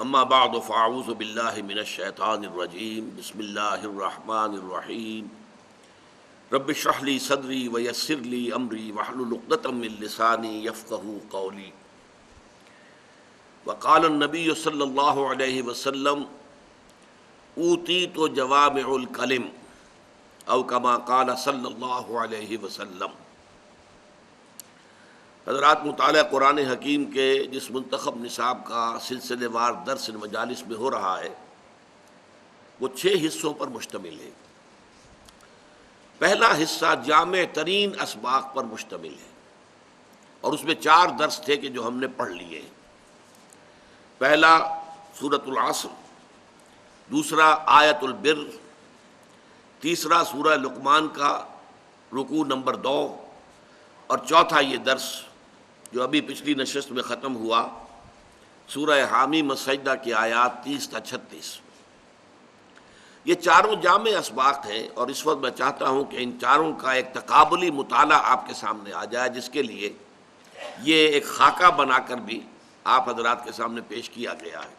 اما بعد فاعوذ باللہ من الشیطان الرجیم بسم اللہ الرحمن الرحیم رب اشرح لی صدری ویسر لی امری واحلل عقدۃ من لسانی یفقہوا قولی وقال النبی صلی اللہ علیہ وسلم اوتیت جوامع الکلم او کما قال صلی اللہ علیہ وسلم۔ حضرات، مطالعہ قرآن حکیم کے جس منتخب نصاب کا سلسلے وار درس مجالس میں ہو رہا ہے وہ 6 حصوں پر مشتمل ہے۔ پہلا حصہ جامع ترین اسباق پر مشتمل ہے اور اس میں 4 درس تھے کہ جو ہم نے پڑھ لیے ہیں۔ پہلا سورۃ العصر، دوسرا آیت البر، تیسرا سورہ لقمان کا رکوع نمبر 2، اور چوتھا یہ درس جو ابھی پچھلی نشست میں ختم ہوا، سورہ حامیم السجدہ کی آیات 30 تا 36۔ یہ چاروں جامع اسباق ہیں اور اس وقت میں چاہتا ہوں کہ ان چاروں کا ایک تقابلی مطالعہ آپ کے سامنے آ جائے، جس کے لیے یہ ایک خاکہ بنا کر بھی آپ حضرات کے سامنے پیش کیا گیا ہے۔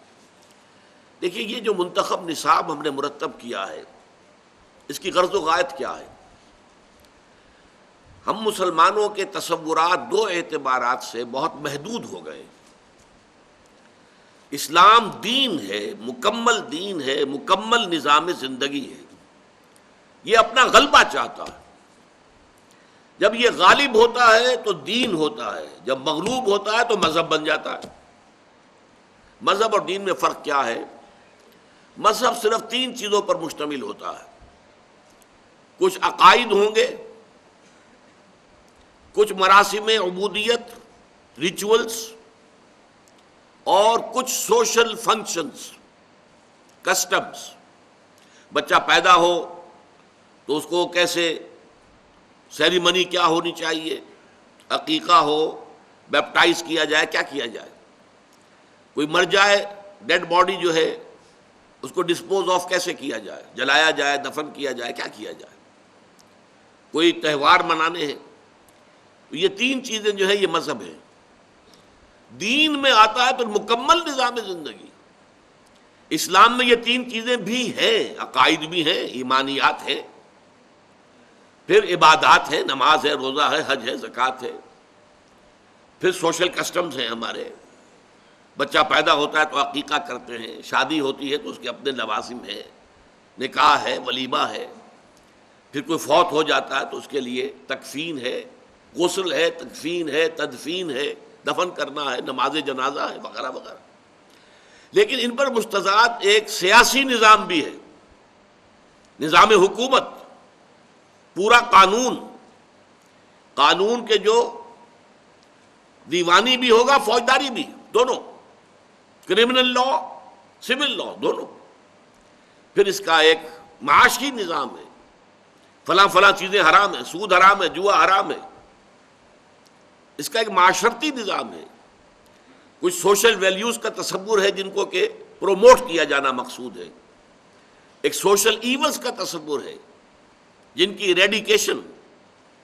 دیکھیے، یہ جو منتخب نصاب ہم نے مرتب کیا ہے، اس کی غرض و غایت کیا ہے؟ ہم مسلمانوں کے تصورات 2 اعتبارات سے بہت محدود ہو گئے۔ اسلام دین ہے، مکمل دین ہے، مکمل نظام زندگی ہے۔ یہ اپنا غلبہ چاہتا ہے۔ جب یہ غالب ہوتا ہے تو دین ہوتا ہے، جب مغلوب ہوتا ہے تو مذہب بن جاتا ہے۔ مذہب اور دین میں فرق کیا ہے؟ مذہب صرف 3 چیزوں پر مشتمل ہوتا ہے۔ کچھ عقائد ہوں گے، کچھ مراسم عبودیت، ریچولز، اور کچھ سوشل فنکشنز، کسٹمز۔ بچہ پیدا ہو تو اس کو کیسے سیریمنی کیا ہونی چاہیے، عقیقہ ہو، بیپٹائز کیا جائے، کیا کیا جائے۔ کوئی مر جائے، ڈیڈ باڈی جو ہے اس کو ڈسپوز آف کیسے کیا جائے، جلایا جائے، دفن کیا جائے، کیا کیا جائے۔ کوئی تہوار منانے ہیں۔ یہ 3 چیزیں جو ہے یہ مذہب ہے۔ دین میں آتا ہے تو مکمل نظام زندگی۔ اسلام میں یہ 3 چیزیں بھی ہیں، عقائد بھی ہیں، ایمانیات ہیں، پھر عبادات ہیں، نماز ہے، روزہ ہے، حج ہے، زکوٰۃ ہے، پھر سوشل کسٹمز ہیں ہمارے۔ بچہ پیدا ہوتا ہے تو عقیقہ کرتے ہیں، شادی ہوتی ہے تو اس کے اپنے لوازم ہیں، نکاح ہے، ولیمہ ہے، پھر کوئی فوت ہو جاتا ہے تو اس کے لیے تکفین ہے، غسل ہے، تکفین ہے، تدفین ہے، دفن کرنا ہے، نماز جنازہ ہے، وغیرہ وغیرہ۔ لیکن ان پر مستضاد ایک سیاسی نظام بھی ہے، نظام حکومت، پورا قانون۔ قانون کے جو دیوانی بھی ہوگا، فوجداری بھی، دونوں، کرمنل لا، سول لا، دونوں۔ پھر اس کا ایک معاشی نظام ہے، فلاں فلاں چیزیں حرام ہیں، سود حرام ہے، جوا حرام ہے۔ اس کا ایک معاشرتی نظام ہے۔ کچھ سوشل ویلیوز کا تصور ہے جن کو کہ پروموٹ کیا جانا مقصود ہے۔ ایک سوشل ایونز کا تصور ہے جن کی ریڈیکیشن،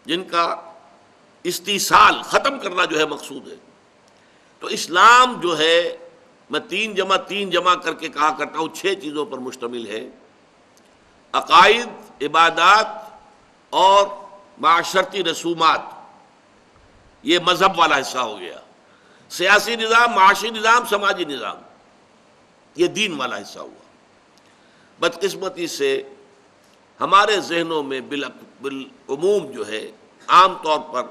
جن کا استیصال، ختم کرنا جو ہے مقصود ہے۔ تو اسلام جو ہے، میں 3 جمع 3 جمع کر کے کہا کرتا ہوں، 6 چیزوں پر مشتمل ہے۔ عقائد، عبادات اور معاشرتی رسومات، یہ مذہب والا حصہ ہو گیا۔ سیاسی نظام، معاشی نظام، سماجی نظام، یہ دین والا حصہ ہوا۔ بدقسمتی سے ہمارے ذہنوں میں بالعموم جو ہے، عام طور پر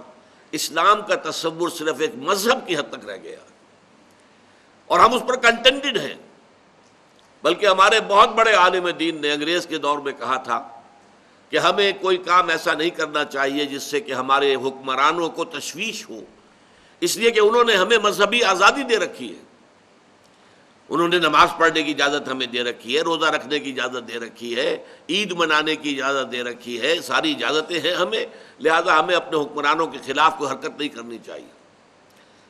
اسلام کا تصور صرف ایک مذہب کی حد تک رہ گیا اور ہم اس پر کنٹینٹڈ ہیں۔ بلکہ ہمارے بہت بڑے عالم دین نے انگریز کے دور میں کہا تھا کہ ہمیں کوئی کام ایسا نہیں کرنا چاہیے جس سے کہ ہمارے حکمرانوں کو تشویش ہو، اس لیے کہ انہوں نے ہمیں مذہبی آزادی دے رکھی ہے۔ انہوں نے نماز پڑھنے کی اجازت ہمیں دے رکھی ہے، روزہ رکھنے کی اجازت دے رکھی ہے، عید منانے کی اجازت دے رکھی ہے، ساری اجازتیں ہیں ہمیں، لہذا ہمیں اپنے حکمرانوں کے خلاف کوئی حرکت نہیں کرنی چاہیے۔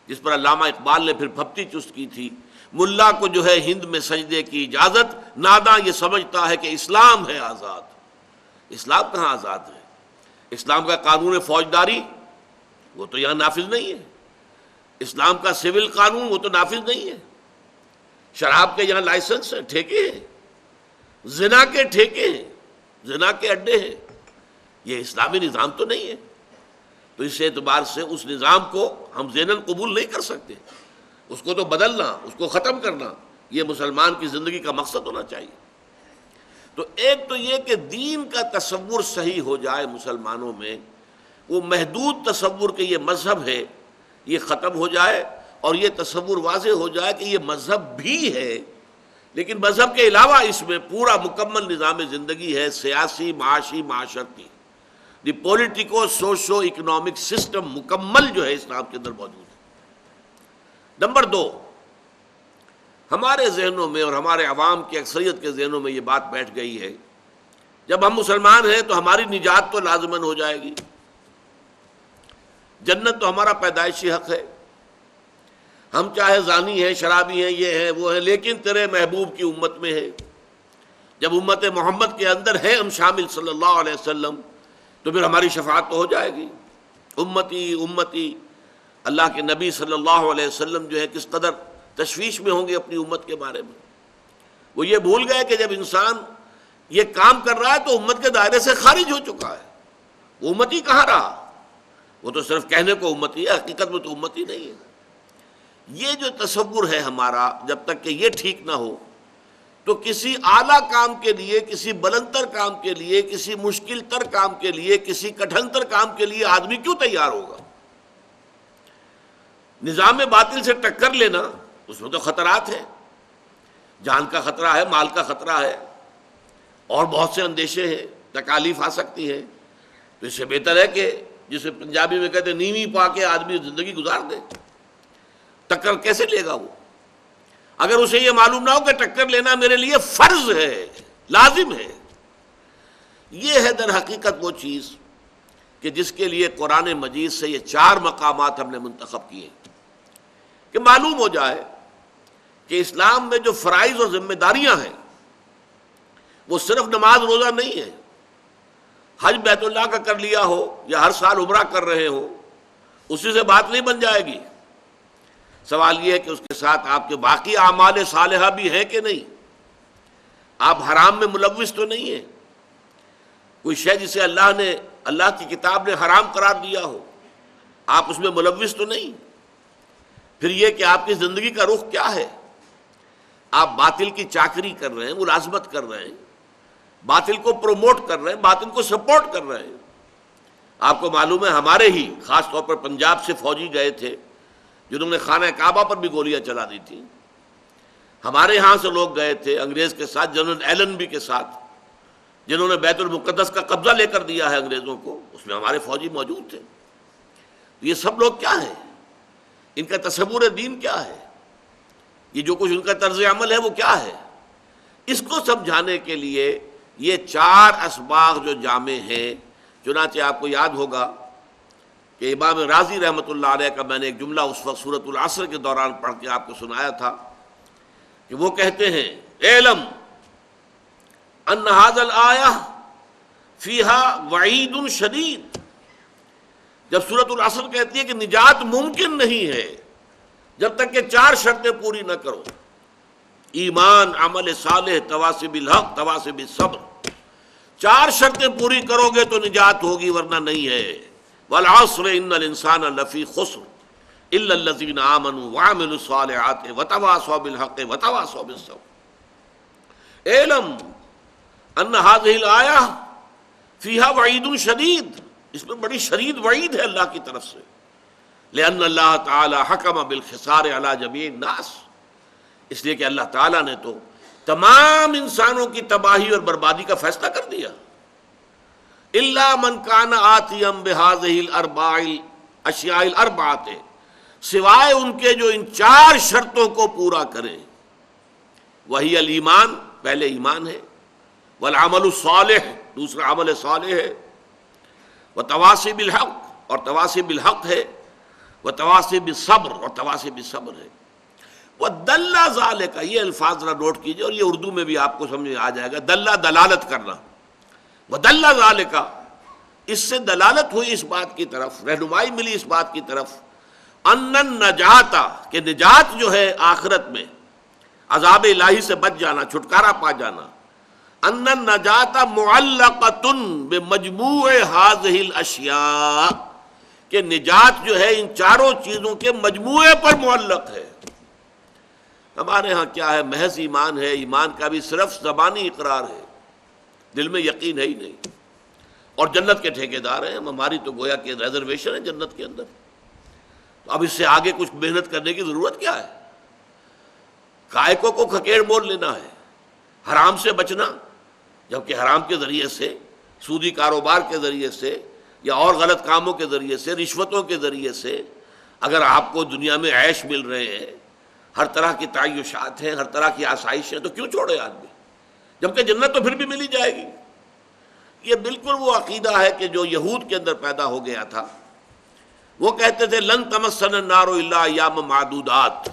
جس پر علامہ اقبال نے پھر پھپتی چست کی تھی، ملا کو جو ہے ہند میں سجدے کی اجازت، ناداں یہ سمجھتا ہے کہ اسلام ہے آزاد۔ اسلام کہاں آزاد ہے؟ اسلام کا قانون فوجداری وہ تو یہاں نافذ نہیں ہے، اسلام کا سول قانون وہ تو نافذ نہیں ہے۔ شراب کے یہاں لائسنس ہیں، ٹھیکے ہیں، زنا کے ٹھیکے ہیں، زنا کے اڈے ہیں. یہ اسلامی نظام تو نہیں ہے. تو اس اعتبار سے اس نظام کو ہم ذہناً قبول نہیں کر سکتے. اس کو تو بدلنا، اس کو ختم کرنا، یہ مسلمان کی زندگی کا مقصد ہونا چاہیے. تو ایک تو یہ کہ دین کا تصور صحیح ہو جائے مسلمانوں میں، وہ محدود تصور کہ یہ مذہب ہے یہ ختم ہو جائے، اور یہ تصور واضح ہو جائے کہ یہ مذہب بھی ہے لیکن مذہب کے علاوہ اس میں پورا مکمل نظام زندگی ہے، سیاسی، معاشی، معاشرتی. دی پولیٹیکو سوشو اکنامک سسٹم مکمل جو ہے اسلام کے اندر موجود ہے. نمبر 2، ہمارے ذہنوں میں اور ہمارے عوام کی اکثریت کے ذہنوں میں یہ بات بیٹھ گئی ہے، جب ہم مسلمان ہیں تو ہماری نجات تو لازماً ہو جائے گی، جنت تو ہمارا پیدائشی حق ہے، ہم چاہے زانی ہیں، شرابی ہیں، یہ ہیں وہ ہیں، لیکن تیرے محبوب کی امت میں ہے. جب امت محمد کے اندر ہے ہم شامل صلی اللہ علیہ وسلم، تو پھر ہماری شفاعت تو ہو جائے گی. امتی امتی، اللہ کے نبی صلی اللہ علیہ وسلم جو ہے کس قدر تشویش میں ہوں گے اپنی امت کے بارے میں. وہ یہ بھول گئے کہ جب انسان یہ کام کر رہا ہے تو امت کے دائرے سے خارج ہو چکا ہے. وہ امتی کہاں رہا؟ وہ تو صرف کہنے کو امتی ہے، حقیقت میں تو امتی نہیں ہے. یہ جو تصور ہے ہمارا، جب تک کہ یہ ٹھیک نہ ہو تو کسی اعلیٰ کام کے لیے، کسی بلند تر کام کے لیے، کسی مشکل تر کام کے لیے، کسی کٹھن تر کام کے لیے آدمی کیوں تیار ہوگا؟ نظام باطل سے ٹکر لینا، اس میں تو خطرات ہیں، جان کا خطرہ ہے، مال کا خطرہ ہے، اور بہت سے اندیشے ہیں، تکالیف آ سکتی ہیں. تو اس سے بہتر ہے کہ جسے پنجابی میں کہتے ہیں نیوی پا کے آدمی زندگی گزار دے. ٹکر کیسے لے گا وہ اگر اسے یہ معلوم نہ ہو کہ ٹکر لینا میرے لیے فرض ہے، لازم ہے؟ یہ ہے در حقیقت وہ چیز کہ جس کے لیے قرآن مجید سے یہ 4 مقامات ہم نے منتخب کیے کہ معلوم ہو جائے کہ اسلام میں جو فرائض اور ذمہ داریاں ہیں وہ صرف نماز روزہ نہیں ہے. حج بیت اللہ کا کر لیا ہو یا ہر سال عمرہ کر رہے ہو، اسی سے بات نہیں بن جائے گی. سوال یہ ہے کہ اس کے ساتھ آپ کے باقی اعمال صالحہ بھی ہیں کہ نہیں. آپ حرام میں ملوث تو نہیں ہیں. کوئی شے جسے اللہ کی کتاب نے حرام قرار دیا ہو، آپ اس میں ملوث تو نہیں. پھر یہ کہ آپ کی زندگی کا رخ کیا ہے؟ آپ باطل کی چاکری کر رہے ہیں، ملازمت کر رہے ہیں، باطل کو پروموٹ کر رہے ہیں، باطل کو سپورٹ کر رہے ہیں. آپ کو معلوم ہے ہمارے ہی خاص طور پر پنجاب سے فوجی گئے تھے جنہوں نے خانہ کعبہ پر بھی گولیاں چلا دی تھی. ہمارے ہاں سے لوگ گئے تھے انگریز کے ساتھ، جنرل ایلنبی کے ساتھ، جنہوں نے بیت المقدس کا قبضہ لے کر دیا ہے انگریزوں کو. اس میں ہمارے فوجی موجود تھے. یہ سب لوگ کیا ہیں؟ ان کا تصور دین کیا ہے؟ یہ جو کچھ ان کا طرز عمل ہے وہ کیا ہے؟ اس کو سمجھانے کے لیے یہ 4 اسباغ جو جامع ہیں. چنانچہ آپ کو یاد ہوگا کہ امام رازی رحمۃ اللہ علیہ کا میں نے ایک جملہ اس وقت سورۃ العصر کے دوران پڑھ کے آپ کو سنایا تھا کہ وہ کہتے ہیں اعلم ان ھذا الآیہ فیہا وعید شدید. جب سورۃ العصر کہتی ہے کہ نجات ممکن نہیں ہے جب تک کہ 4 شرطیں پوری نہ کرو، ایمان، عمل صالح، تواصی بالحق، تواصی بالصبر. 4 شرطیں پوری کرو گے تو نجات ہوگی، ورنہ نہیں ہے. والعصر ان الانسان لفی خسر الا الذین آمنوا وعملوا الصالحات وتواصوا بالحق وتواصوا بالصبر. اعلم ان هذه الآیہ فیہا وعید شدید. اس میں بڑی شدید وعید ہے اللہ کی طرف سے. لأن اللہ تعالی حکم بالخسار علی جمیع الناس. اس لیے کہ اللہ تعالیٰ نے تو تمام انسانوں کی تباہی اور بربادی کا فیصلہ کر دیا. الا من کان آتیا بہذہ الاربع الاشیاء الاربعۃ، سوائے ان کے جو ان 4 شرطوں کو پورا کریں. وہی الایمان، پہلے ایمان ہے، والعمل الصالح، دوسرا عمل صالح ہے، وتواصی بالحق، اور تواصی بالحق ہے، وتواصی بالصبر، اور تواصی بالصبر ہے. وَدَلَّ ذَلِكَ، یہ الفاظ ذرا نوٹ کیجئے اور یہ اردو میں بھی آپ کو سمجھ میں آ جائے گا. دلہ دلالت کرنا، وَدَلَّ ذَلِكَ، اس سے دلالت ہوئی اس بات کی طرف، رہنمائی ملی اس بات کی طرف، ان النجات، کہ نجات جو ہے آخرت میں، عذاب الہی سے بچ جانا، چھٹکارا پا جانا، ان النجات معلقۃ بمجموع هذه الاشیاء، کہ نجات جو ہے ان چاروں چیزوں کے مجموعے پر معلق ہے۔ ہمارے ہاں کیا ہے، محض ایمان ہے، ایمان کا بھی صرف زبانی اقرار ہے، دل میں یقین ہے ہی نہیں، اور جنت کے ٹھیکیدار ہیں ہماری تو گویا کہ ریزرویشن ہے جنت کے اندر۔ تو اب اس سے آگے کچھ محنت کرنے کی ضرورت کیا ہے؟ کائکوں کو کھکیڑ مول لینا ہے، حرام سے بچنا، جبکہ حرام کے ذریعے سے، سودی کاروبار کے ذریعے سے، یا اور غلط کاموں کے ذریعے سے، رشوتوں کے ذریعے سے اگر آپ کو دنیا میں عیش مل رہے ہیں، ہر طرح کی تعیشات ہیں، ہر طرح کی آسائش ہیں، تو کیوں چھوڑے آدمی؟ جبکہ جنت تو پھر بھی مل ہی جائے گی۔ یہ بالکل وہ عقیدہ ہے کہ جو یہود کے اندر پیدا ہو گیا تھا۔ وہ کہتے تھے لن تمسنا النار الا ایاما معدودات،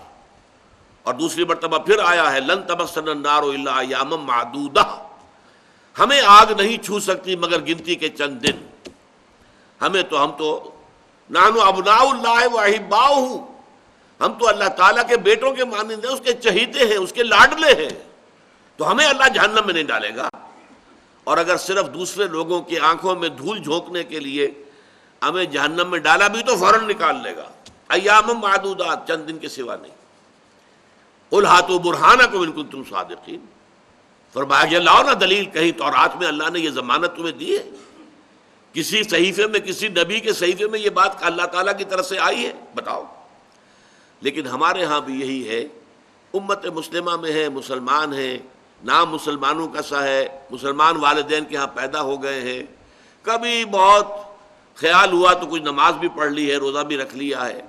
اور دوسری مرتبہ پھر آیا ہے لن تمسنا النار الا ایاما معدودہ، ہمیں آگ نہیں چھو سکتی مگر گنتی کے چند دن۔ ہم تو نحن ابناء اللہ واحباؤہ، ہم تو اللہ تعالیٰ کے بیٹوں کے مانند ہیں، اس کے چہیتے ہیں، اس کے لاڈلے ہیں، تو ہمیں اللہ جہنم میں نہیں ڈالے گا۔ اور اگر صرف دوسرے لوگوں کی آنکھوں میں دھول جھونکنے کے لیے ہمیں جہنم میں ڈالا بھی تو فوراً نکال لے گا۔ ایام معدودات، چند دن کے سوا نہیں۔ قل ہاتوا برہانکم ان کنتم صادقین، فرمایا کہ لاؤ نا دلیل، کہیں تورات میں اللہ نے یہ ضمانت تمہیں دی ہے؟ کسی صحیفے میں، کسی نبی کے صحیفے میں یہ بات اللہ تعالیٰ کی طرف سے آئی ہے؟ بتاؤ۔ لیکن ہمارے ہاں بھی یہی ہے، امت مسلمہ میں ہے، مسلمان ہیں، نام مسلمانوں کا سا ہے، مسلمان والدین کے ہاں پیدا ہو گئے ہیں، کبھی بہت خیال ہوا تو کچھ نماز بھی پڑھ لی ہے، روزہ بھی رکھ لیا ہے،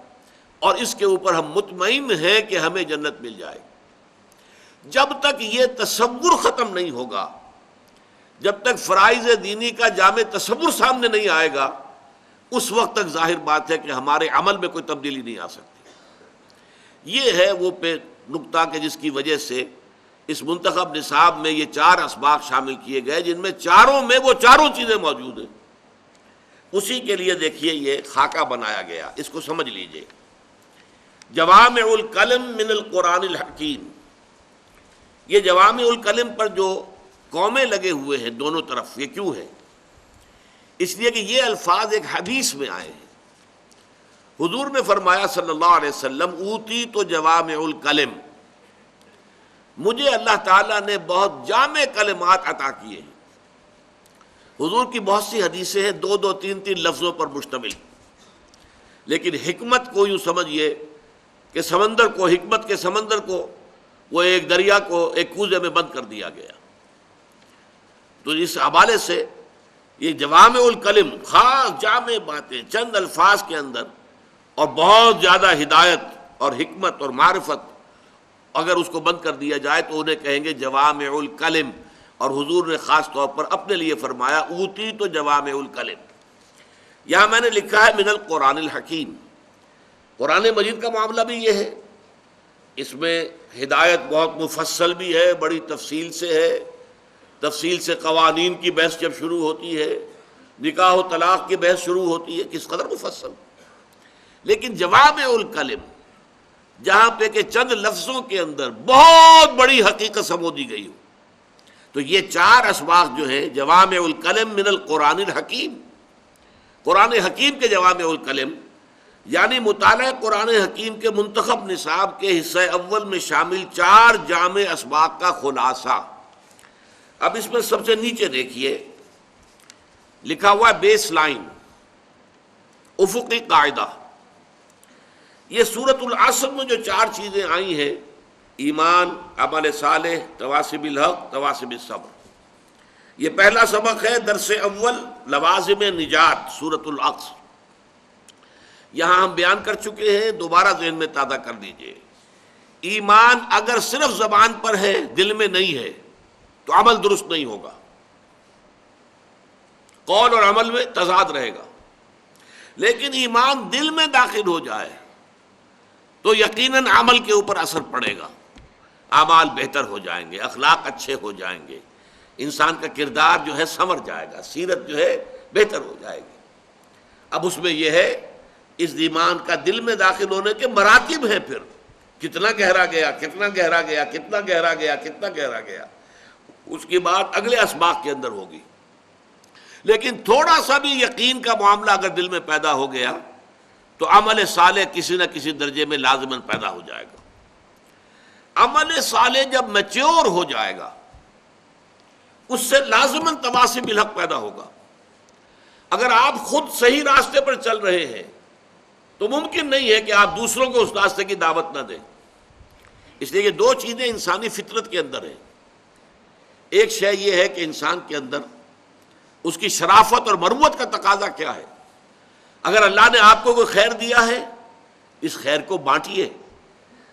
اور اس کے اوپر ہم مطمئن ہیں کہ ہمیں جنت مل جائے گی۔ جب تک یہ تصور ختم نہیں ہوگا، جب تک فرائض دینی کا جامع تصور سامنے نہیں آئے گا، اس وقت تک ظاہر بات ہے کہ ہمارے عمل میں کوئی تبدیلی نہیں آ سکتی۔ یہ ہے وہ نقطہ کہ جس کی وجہ سے اس منتخب نصاب میں یہ 4 اسباق شامل کیے گئے، جن میں چاروں میں وہ چاروں چیزیں موجود ہیں۔ اسی کے لیے دیکھیے یہ خاکہ بنایا گیا، اس کو سمجھ لیجئے۔ جوامع الکلم من القرآن الحکیم، یہ جوامع الکلم پر جو قومیں لگے ہوئے ہیں دونوں طرف، یہ کیوں ہے؟ اس لیے کہ یہ الفاظ ایک حدیث میں آئے ہیں۔ حضور نے فرمایا صلی اللہ علیہ وسلم اوتی تو جوامع الکلم، مجھے اللہ تعالیٰ نے بہت جامع کلمات عطا کیے ہیں۔ حضور کی بہت سی حدیثیں ہیں 2 3 لفظوں پر مشتمل، لیکن حکمت کو یوں سمجھیے کہ سمندر کو، حکمت کے سمندر کو، وہ ایک دریا کو ایک کوزے میں بند کر دیا گیا۔ تو اس حوالے سے یہ جوامع الکلم، خاص جامع باتیں چند الفاظ کے اندر، اور بہت زیادہ ہدایت اور حکمت اور معرفت، اگر اس کو بند کر دیا جائے تو انہیں کہیں گے جوامع الکلم۔ اور حضور نے خاص طور پر اپنے لیے فرمایا اوتی تو جوامع الکلم۔ یہاں میں نے لکھا ہے من القرآن الحکیم، قرآن مجید کا معاملہ بھی یہ ہے، اس میں ہدایت بہت مفصل بھی ہے، بڑی تفصیل سے ہے، تفصیل سے قوانین کی بحث جب شروع ہوتی ہے، نکاح و طلاق کی بحث شروع ہوتی ہے، کس قدر مفصل۔ لیکن جوامع الکلم، جہاں پہ کہ چند لفظوں کے اندر بہت بڑی حقیقت سمو دی گئی ہو، تو یہ 4 اسباق جو ہیں جوامع الکلم من القرآن الحکیم، قرآن حکیم کے جوامع الکلم، یعنی مطالعہ قرآن حکیم کے منتخب نصاب کے حصہ اول میں شامل 4 جامع اسباق کا خلاصہ۔ اب اس میں سب سے نیچے دیکھیے لکھا ہوا ہے بیس لائن، افقی قاعدہ۔ یہ سورۃ العصر میں جو 4 چیزیں آئی ہیں، ایمان، عمل صالح، تواصب الحق، تواصب الصبر، یہ پہلا سبق ہے درس اول لوازم نجات سورۃ العصر۔ یہاں ہم بیان کر چکے ہیں، دوبارہ ذہن میں تازہ کر دیجئے۔ ایمان اگر صرف زبان پر ہے، دل میں نہیں ہے، تو عمل درست نہیں ہوگا، قول اور عمل میں تضاد رہے گا۔ لیکن ایمان دل میں داخل ہو جائے تو یقیناً عمل کے اوپر اثر پڑے گا، اعمال بہتر ہو جائیں گے، اخلاق اچھے ہو جائیں گے، انسان کا کردار جو ہے سنور جائے گا، سیرت جو ہے بہتر ہو جائے گی۔ اب اس میں یہ ہے، اس ایمان کا دل میں داخل ہونے کے مراتب ہیں۔ پھر کتنا گہرا گیا، کتنا گہرا گیا، کتنا گہرا گیا، کتنا گہرا گیا، اس کی بات اگلے اسباق کے اندر ہوگی۔ لیکن تھوڑا سا بھی یقین کا معاملہ اگر دل میں پیدا ہو گیا تو عمل صالح کسی نہ کسی درجے میں لازماً پیدا ہو جائے گا۔ عمل صالح جب میچور ہو جائے گا اس سے لازماً تواصی بالحق پیدا ہوگا۔ اگر آپ خود صحیح راستے پر چل رہے ہیں تو ممکن نہیں ہے کہ آپ دوسروں کو اس راستے کی دعوت نہ دیں۔ اس لیے یہ دو چیزیں انسانی فطرت کے اندر ہیں۔ ایک شے یہ ہے کہ انسان کے اندر اس کی شرافت اور مروت کا تقاضا کیا ہے۔ اگر اللہ نے آپ کو کوئی خیر دیا ہے اس خیر کو بانٹیے،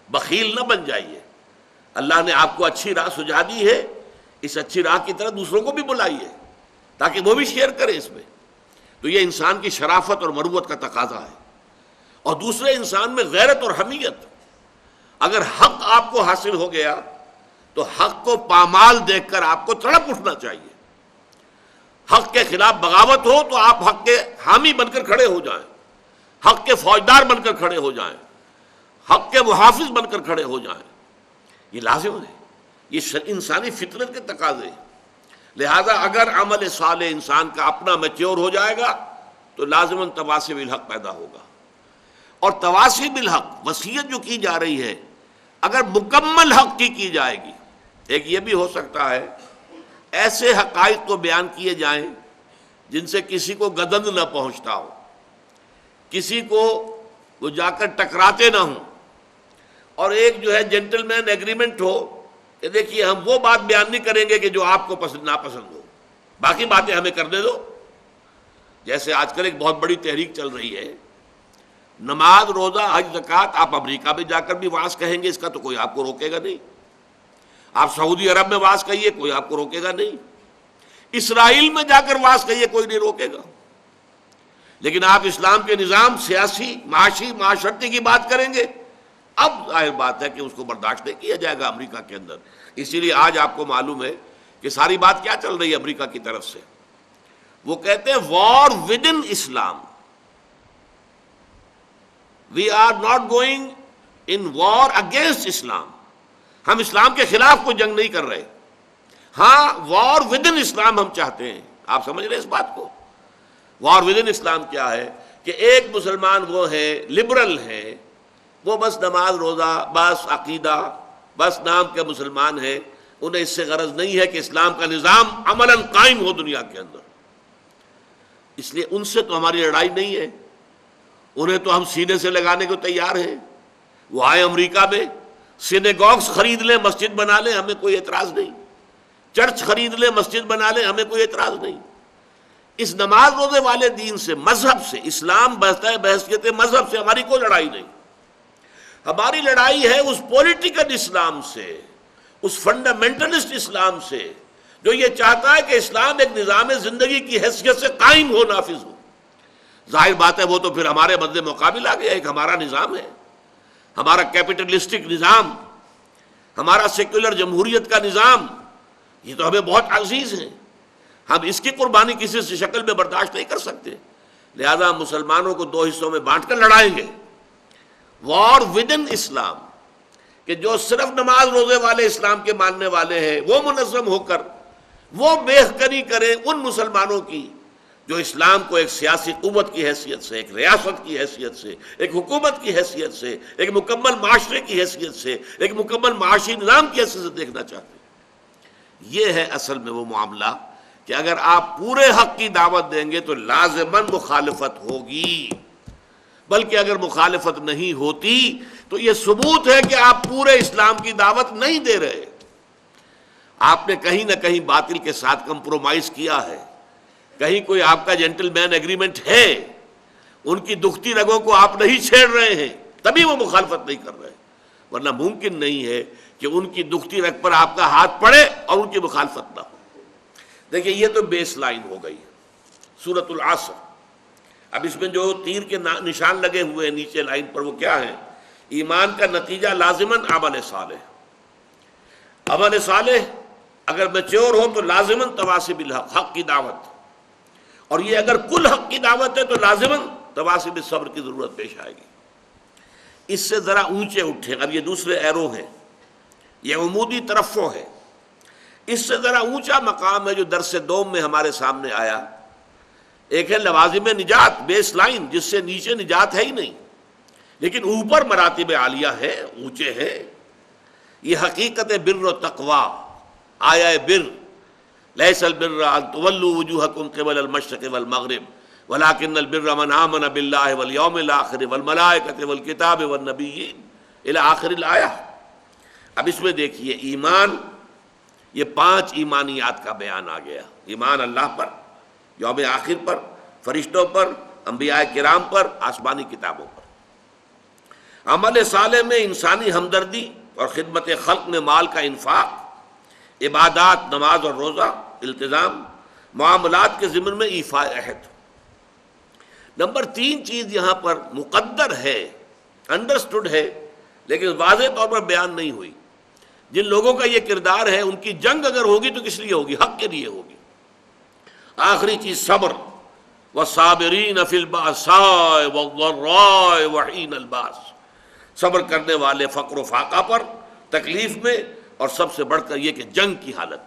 بخیل نہ بن جائیے۔ اللہ نے آپ کو اچھی راہ سجھا دی ہے، اس اچھی راہ کی طرح دوسروں کو بھی بلائیے تاکہ وہ بھی شیئر کریں اس میں۔ تو یہ انسان کی شرافت اور مروت کا تقاضا ہے۔ اور دوسرے انسان میں غیرت اور حمیت۔ اگر حق آپ کو حاصل ہو گیا تو حق کو پامال دیکھ کر آپ کو تڑپ اٹھنا چاہیے۔ حق کے خلاف بغاوت ہو تو آپ حق کے حامی بن کر کھڑے ہو جائیں، حق کے فوجدار بن کر کھڑے ہو جائیں، حق کے محافظ بن کر کھڑے ہو جائیں۔ یہ لازم ہے، یہ انسانی فطرت کے تقاضے ہیں۔ لہذا اگر عمل صالح انسان کا اپنا میچور ہو جائے گا تو لازماً تواصی بالحق پیدا ہوگا۔ اور تواصی بالحق وصیت جو کی جا رہی ہے اگر مکمل حق کی جائے گی، ایک یہ بھی ہو سکتا ہے ایسے حقائق کو بیان کیے جائیں جن سے کسی کو گدند نہ پہنچتا ہو، کسی کو وہ جا کر ٹکراتے نہ ہوں، اور ایک جو ہے جینٹل مین ایگریمنٹ ہو کہ دیکھیے ہم وہ بات بیان نہیں کریں گے کہ جو آپ کو پسند ناپسند ہو، باقی باتیں ہمیں کرنے دو۔ جیسے آج کل ایک بہت بڑی تحریک چل رہی ہے، نماز، روزہ، حج، زکوٰۃ، آپ امریکہ میں جا کر بھی وعظ کہیں گے اس کا تو کوئی آپ کو روکے گا نہیں۔ آپ سعودی عرب میں وعظ کہیے کوئی آپ کو روکے گا نہیں۔ اسرائیل میں جا کر وعظ کہیے کوئی نہیں روکے گا۔ لیکن آپ اسلام کے نظام، سیاسی، معاشی، معاشرتی کی بات کریں گے، اب ظاہر بات ہے کہ اس کو برداشت نہیں کیا جائے گا امریکہ کے اندر۔ اسی لیے آج آپ کو معلوم ہے کہ ساری بات کیا چل رہی ہے امریکہ کی طرف سے۔ وہ کہتے ہیں war within Islam, we are not going in war against Islam. ہم اسلام کے خلاف کوئی جنگ نہیں کر رہے، ہاں وار ود ان اسلام ہم چاہتے ہیں۔ آپ سمجھ رہے ہیں اس بات کو؟ وار ود ان اسلام کیا ہے کہ ایک مسلمان وہ ہے، لبرل ہے، وہ بس نماز، روزہ، بس عقیدہ، بس نام کے مسلمان ہیں، انہیں اس سے غرض نہیں ہے کہ اسلام کا نظام عملاً قائم ہو دنیا کے اندر۔ اس لیے ان سے تو ہماری لڑائی نہیں ہے، انہیں تو ہم سینے سے لگانے کو تیار ہیں۔ وہ آئے امریکہ میں، سینیگوگز خرید لیں، مسجد بنا لیں، ہمیں کوئی اعتراض نہیں۔ چرچ خرید لیں، مسجد بنا لیں، ہمیں کوئی اعتراض نہیں۔ اس نماز روزے والے دین سے، مذہب سے، اسلام بحیثیت مذہب سے ہماری کوئی لڑائی نہیں۔ ہماری لڑائی ہے اس پولیٹیکل اسلام سے، اس فنڈامنٹلسٹ اسلام سے جو یہ چاہتا ہے کہ اسلام ایک نظام زندگی کی حیثیت سے قائم ہو، نافذ ہو۔ ظاہر بات ہے وہ تو پھر ہمارے مد مقابل آ گیا، ایک ہمارا نظام ہے، ہمارا کیپٹلسٹک نظام، ہمارا سیکولر جمہوریت کا نظام، یہ تو ہمیں بہت عزیز ہے، ہم اس کی قربانی کسی سے شکل میں برداشت نہیں کر سکتے۔ لہذا ہم مسلمانوں کو دو حصوں میں بانٹ کر لڑائیں گے۔ وار ود ان اسلام، کہ جو صرف نماز روزے والے اسلام کے ماننے والے ہیں وہ منظم ہو کر وہ بےخبری کریں ان مسلمانوں کی جو اسلام کو ایک سیاسی قوت کی حیثیت سے، ایک ریاست کی حیثیت سے، ایک حکومت کی حیثیت سے، ایک مکمل معاشرے کی حیثیت سے، ایک مکمل معاشی نظام کی حیثیت سے دیکھنا چاہتے ہیں۔ یہ ہے اصل میں وہ معاملہ کہ اگر آپ پورے حق کی دعوت دیں گے تو لازماً مخالفت ہوگی، بلکہ اگر مخالفت نہیں ہوتی تو یہ ثبوت ہے کہ آپ پورے اسلام کی دعوت نہیں دے رہے، آپ نے کہیں نہ کہیں باطل کے ساتھ کمپرومائز کیا ہے، کہیں کوئی آپ کا جینٹل مین ایگریمنٹ ہے، ان کی دکھتی رگوں کو آپ نہیں چھیڑ رہے ہیں، تبھی وہ مخالفت نہیں کر رہے، ورنہ ممکن نہیں ہے کہ ان کی دکھتی رگ پر آپ کا ہاتھ پڑے اور ان کی مخالفت نہ ہو۔ دیکھیں یہ تو بیس لائن ہو گئی سورۃ العصر۔ اب اس میں جو تیر کے نشان لگے ہوئے ہیں نیچے لائن پر وہ کیا ہے؟ ایمان کا نتیجہ لازماً عمل صالح، عمل صالح اگر میچور ہو تو لازماً تواصی بالحق، حق کی دعوت، اور یہ اگر کل حق کی دعوت ہے تو لازماً تواصی بالصبر کی ضرورت پیش آئے گی۔ اس سے ذرا اونچے اٹھے. اب یہ دوسرے ایرو ہیں، یہ عمودی ترفع ہے. اس سے ذرا اونچا مقام ہے جو درس دوم میں ہمارے سامنے آیا. ایک ہے لوازم نجات، بیس لائن، جس سے نیچے نجات ہے ہی نہیں، لیکن اوپر مراتب عالیہ ہے، اونچے ہیں. یہ حقیقت بر و تقوی، آیا بر، لیس البر ان تولوا وجوہکم قبل المشرق والمغرب ولکن البر من آمن باللہ والیوم الآخر والملائکۃ والکتاب والنبیین الی آخر الآیہ. اب اس میں دیکھیے ایمان، یہ 5 ایمانیات کا بیان آ گیا. ایمان اللہ پر، یوم آخر پر، فرشتوں پر، انبیاء کرام پر، آسمانی کتابوں پر. عمل صالح میں انسانی ہمدردی اور خدمت خلق میں مال کا انفاق، عبادات، نماز اور روزہ، التزام، معاملات کے ضمن میں ایفاء عہد. نمبر 3 چیز یہاں پر مقدر ہے، انڈرسٹوڈ ہے، لیکن واضح طور پر بیان نہیں ہوئی. جن لوگوں کا یہ کردار ہے ان کی جنگ اگر ہوگی تو کس لیے ہوگی؟ حق کے لیے ہوگی. آخری چیز صبر، والصابرین فی البأساء والضراء وحین الباس. صبر کرنے والے فقر و فاقہ پر، تکلیف میں، اور سب سے بڑھ کر یہ کہ جنگ کی حالت.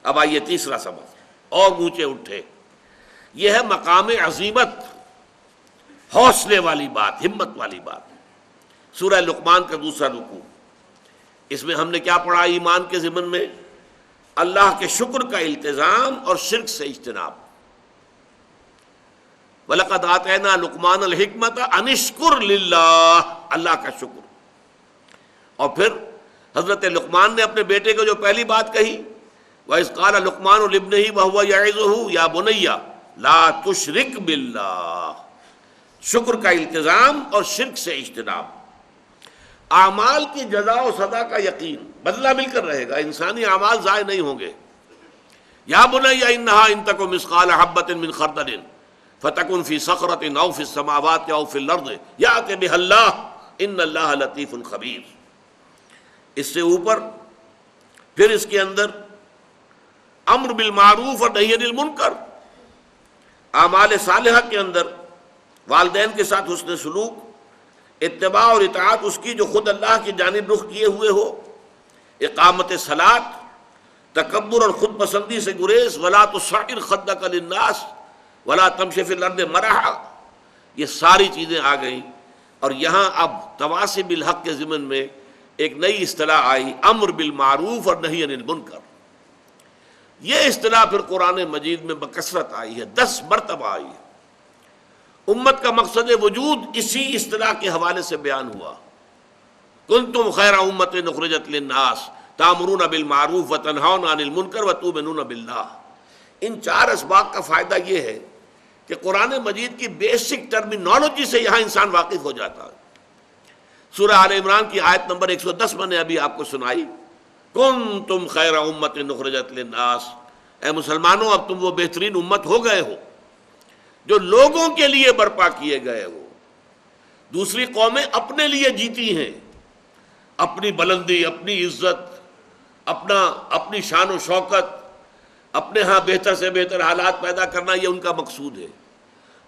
اب آئیے تیسرا سبق، اور اونچے اٹھے. یہ ہے مقام عظیمت، حوصلے والی بات، ہمت والی بات. سورہ لقمان کا دوسرا رکوع. اس میں ہم نے کیا پڑھا؟ ایمان کے ضمن میں اللہ کے شکر کا التزام اور شرک سے اجتناب. وَلَقَدْ آتَيْنَا لُقْمَانَ الْحِكْمَةَ أَنِ اشْكُرْ لِلَّهِ، اللہ کا شکر. اور پھر حضرت لقمان نے اپنے بیٹے کو جو پہلی بات کہی، وَإِذْ قَالَ لُقْمَانُ لِابْنِهِ وَهُوَ يَعِظُهُ يَا بُنَيَّ لَا تُشْرِكْ بِاللَّهِ. شکر کا التزام اور شرک سے اجتناب. اعمال کی جزا و سزا کا یقین، بدلہ مل کر رہے گا، انسانی اعمال ضائع نہیں ہوں گے. یا بنی انہا ان تک مثقال حبۃ من خردل فتکن فی صخرۃ او فی السماوات او فی الارض یأت بها اللہ ان اللہ لطیف خبیر. اس سے اوپر پھر اس کے اندر امر بالمعروف اور نہی عن المنکر. اعمال صالحہ کے اندر والدین کے ساتھ حسن سلوک، اتباع اور اطاعت اس کی جو خود اللہ کی جانب رخ کیے ہوئے ہو، اقامت صلاۃ، تکبر اور خود پسندی سے گریز، ولا تصعر خدک للناس ولا تمشی فی الارض مرحا. یہ ساری چیزیں آ گئیں. اور یہاں اب تواصی بالحق کے ضمن میں ایک نئی اصطلاح آئی، امر بالمعروف اور نہی عن المنکر. یہ اصطلاح پھر قرآن مجید میں بکثرت آئی ہے، 10 مرتبہ آئی ہے. امت کا مقصد وجود اسی اصطلاح کے حوالے سے بیان ہوا. کنتم خیر امت اخرجت للناس تأمرون بالمعروف وتنہون عن المنکر وتؤمنون باللہ. ان 4 اسباق کا فائدہ یہ ہے کہ قرآن مجید کی بیسک ٹرمینالوجی سے یہاں انسان واقف ہو جاتا ہے. سورہ آل عمران کی آیت نمبر 110 میں نے ابھی آپ کو سنائی، کنتم خیر امت اخرجت للناس. اے مسلمانوں، اب تم وہ بہترین امت ہو گئے ہو جو لوگوں کے لیے برپا کیے گئے ہو. دوسری قومیں اپنے لیے جیتی ہیں، اپنی بلندی، اپنی عزت، اپنی شان و شوکت، اپنے ہاں بہتر سے بہتر حالات پیدا کرنا، یہ ان کا مقصود ہے.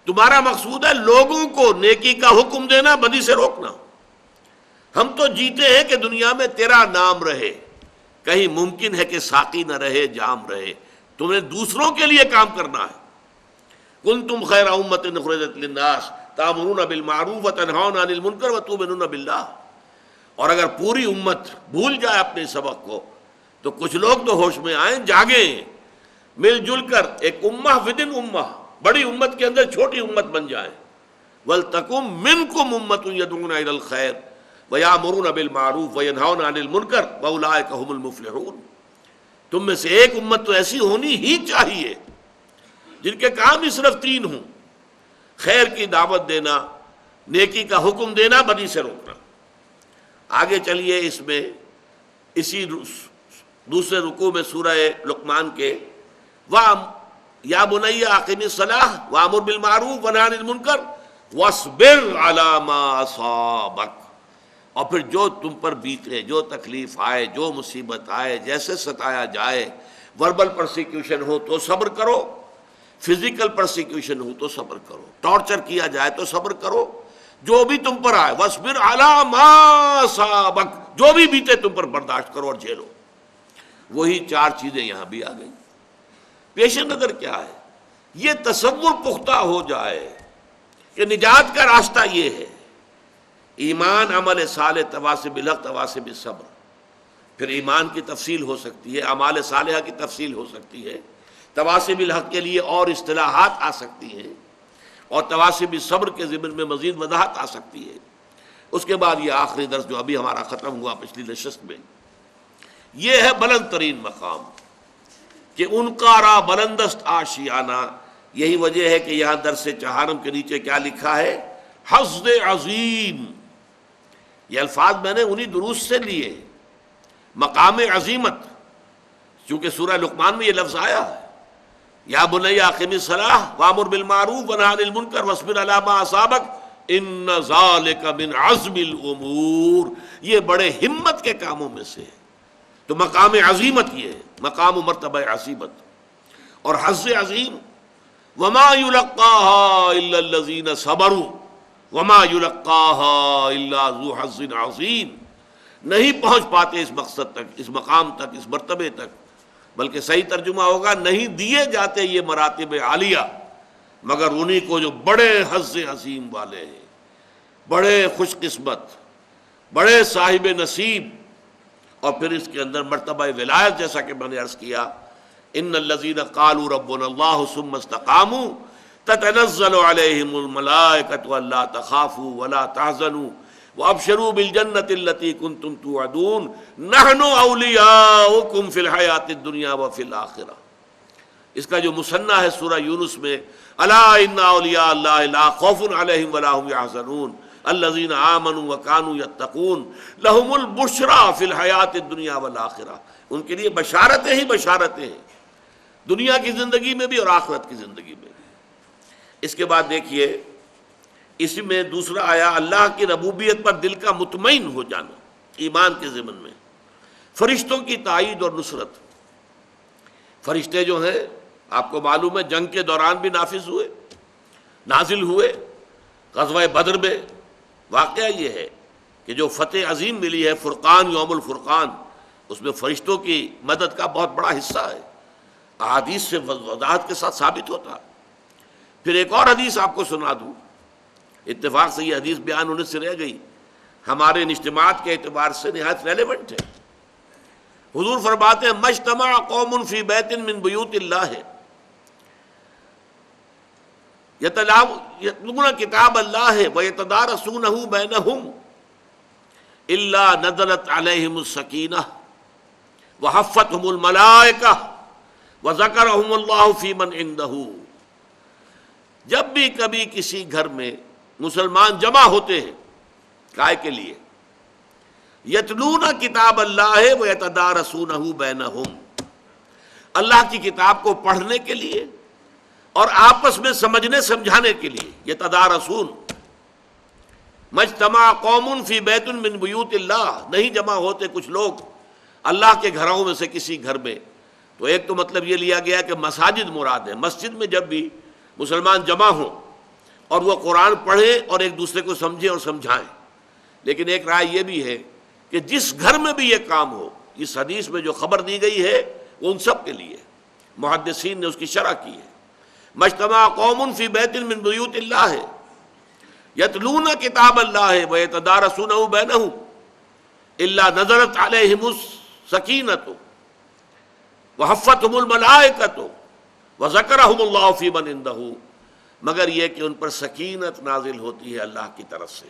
تمہارا مقصود ہے لوگوں کو نیکی کا حکم دینا، بدی سے روکنا. ہم تو جیتے ہیں کہ دنیا میں تیرا نام رہے. کہیں ممکن ہے کہ ساقی نہ رہے، جام رہے. تمہیں دوسروں کے لیے کام کرنا ہے. کنتم خیر امت اخرجت للناس تأمرون بالمعروف وتنہون عن المنکر وتؤمنون باللہ. اور اگر پوری امت بھول جائے اپنے سبق کو تو کچھ لوگ تو ہوش میں آئیں، جاگیں، مل جل کر ایک امہ ودن امہ، بڑی امت کے اندر چھوٹی امت بن جائیں. وَلْتَكُن مِّنكُمْ أُمَّةٌ يَدْعُونَ إِلَى الْخَيْرِ وَيَأْمُرُونَ بِالْمَعْرُوفِ وَيَنْهَوْنَ عَنِ الْمُنكَرِ وَأُولَٰئِكَ هُمُ الْمُفْلِحُونَ. تم میں سے ایک امت تو ایسی ہونی ہی چاہیے جن کے کام ہی صرف 3 ہوں: خیر کی دعوت دینا، نیکی کا حکم دینا، بدی سے روکنا. آگے چلیے، اس میں اسی دوسرے رکوع میں سورہ لقمان کے یا بنی اقم الصلاۃ وامر بالمعروف ونہی عن المنکر واصبر علی ما اصابک. اور پھر جو تم پر بیتے، جو تکلیف آئے، جو مصیبت آئے، جیسے ستایا جائے، وربل پرسیکیوشن ہو تو صبر کرو، فزیکل پرسیکیوشن ہو تو صبر کرو، ٹارچر کیا جائے تو صبر کرو، جو بھی تم پر آئے، وَاصْبِرْ عَلَىٰ مَا أَصَابَكَ، جو بھی بیتے تم پر برداشت کرو اور جھیلو۔ وہی چار چیزیں یہاں بھی آ گئیں۔ پیش نظر کیا ہے؟ یہ تصور پختہ ہو جائے کہ نجات کا راستہ یہ ہے، ایمان، عمل صالح، تواصی بالحق، تواصی بالصبر۔ پھر ایمان کی تفصیل ہو سکتی ہے، اعمال صالحہ کی تفصیل ہو سکتی ہے، تواصی بالحق کے لیے اور اصطلاحات آ سکتی ہیں، اور تواصی بالصبر کے ضمن میں مزید وضاحت آ سکتی ہے۔ اس کے بعد یہ آخری درس جو ابھی ہمارا ختم ہوا پچھلی نشست میں، یہ ہے بلند ترین مقام کہ ان کا را بلندست آشیانہ۔ یہی وجہ ہے کہ یہاں درس چہارم کے نیچے کیا لکھا ہے؟ حظ عظیم۔ یہ الفاظ میں نے انہی دروس سے لیے، مقام عظیمت، چونکہ سورہ لقمان میں یہ لفظ آیا ہے، یا بنی اقم الصلاۃ وامر بالمعروف ونہی عن المنکر واصبر علی ما اصابک ان ذلک من عزم الامور۔ یہ بڑے ہمت کے کاموں میں سے ہے۔ تو مقام عظیمت یہ ہے، مقام و مرتبہ عظیمت۔ اور حظ عظیم، وما یلقاها الا الذین صبروا وما یلقاها الا ذو حظ عظیم۔ نہیں پہنچ پاتے اس مقصد تک، اس مقام تک، اس مرتبے تک، بلکہ صحیح ترجمہ ہوگا نہیں دیے جاتے یہ مراتب عالیہ مگر انہی کو جو بڑے حظ عظیم والے ہیں، بڑے خوش قسمت، بڑے صاحب نصیب۔ اور پھر اس کے اندر مرتبہ ولایت، جیسا کہ میں نے عرض کیا، ان الذین قالوا ربنا اللہ ثم استقاموا تتنزل علیہم الملائکۃ الا تخافوا ولا تحزنوا وابشروا بالجنۃ التی کنتم توعدون نحن اولیاؤکم فی الحیاۃ الدنیا وفی الآخرہ۔ اس کا جو مثنیٰ ہے سورہ یونس میں، الا ان اولیاء اللہ لا خوف علیہم ولا هم یحزنون الذین آمنوا وکانوا یتقون لہم البشریٰ فی الحیاۃ الدنیا والآخرہ۔ ان کے لیے بشارتیں ہی بشارتیں ہیں، دنیا کی زندگی میں بھی اور آخرت کی زندگی میں بھی۔ اس کے بعد دیکھیے، اس میں دوسرا آیا اللہ کی ربوبیت پر دل کا مطمئن ہو جانا، ایمان کے ضمن میں فرشتوں کی تائید اور نصرت۔ فرشتے جو ہیں آپ کو معلوم ہے جنگ کے دوران بھی نافذ ہوئے، نازل ہوئے۔ غزوہ بدر میں واقعہ یہ ہے کہ جو فتح عظیم ملی ہے، فرقان، یوم الفرقان، اس میں فرشتوں کی مدد کا بہت بڑا حصہ ہے، احادیث سے وضاحت کے ساتھ ثابت ہوتا۔ پھر ایک اور حدیث آپ کو سنا دوں، اتفاق سے یہ حدیث بیان ہونے سے رہ گئی، ہمارے اجتماعات کے اعتبار سے نہایت ریلیونٹ ہے۔ حضور فرماتے ہیں مجتمع قوم فی بیت من بیوت اللہ یتلون کتاب اللہ ویتدارسونہ بینہم الا نزلت علیہم السکینہ وحفتہم الملائکہ وذکرہم اللہ فی من عندہ۔ جب بھی کبھی کسی گھر میں مسلمان جمع ہوتے ہیں، کائے کے لیے؟ یتلون کتاب اللہ ویتدارسونہ بینہم، اللہ کی کتاب کو پڑھنے کے لیے اور آپس میں سمجھنے سمجھانے کے لیے۔ یتدارسون، مجتمع قوم فی بیت من بیوت اللہ، نہیں جمع ہوتے کچھ لوگ اللہ کے گھروں میں سے کسی گھر میں۔ تو ایک تو مطلب یہ لیا گیا کہ مساجد مراد ہے، مسجد میں جب بھی مسلمان جمع ہوں اور وہ قرآن پڑھیں اور ایک دوسرے کو سمجھیں اور سمجھائیں۔ لیکن ایک رائے یہ بھی ہے کہ جس گھر میں بھی یہ کام ہو، اس حدیث میں جو خبر دی گئی ہے وہ ان سب کے لیے، محدثین نے اس کی شرح کی ہے۔ مجتمع قوم فی بیت من بیوت اللہ یتلون کتاب اللہ ویتدارسونہ بینہم الا نزلت علیہم السکینۃ وحفتہم الملائکۃ وذکرہم اللہ فی من عندہ، مگر یہ کہ ان پر سکینت نازل ہوتی ہے اللہ کی طرف سے،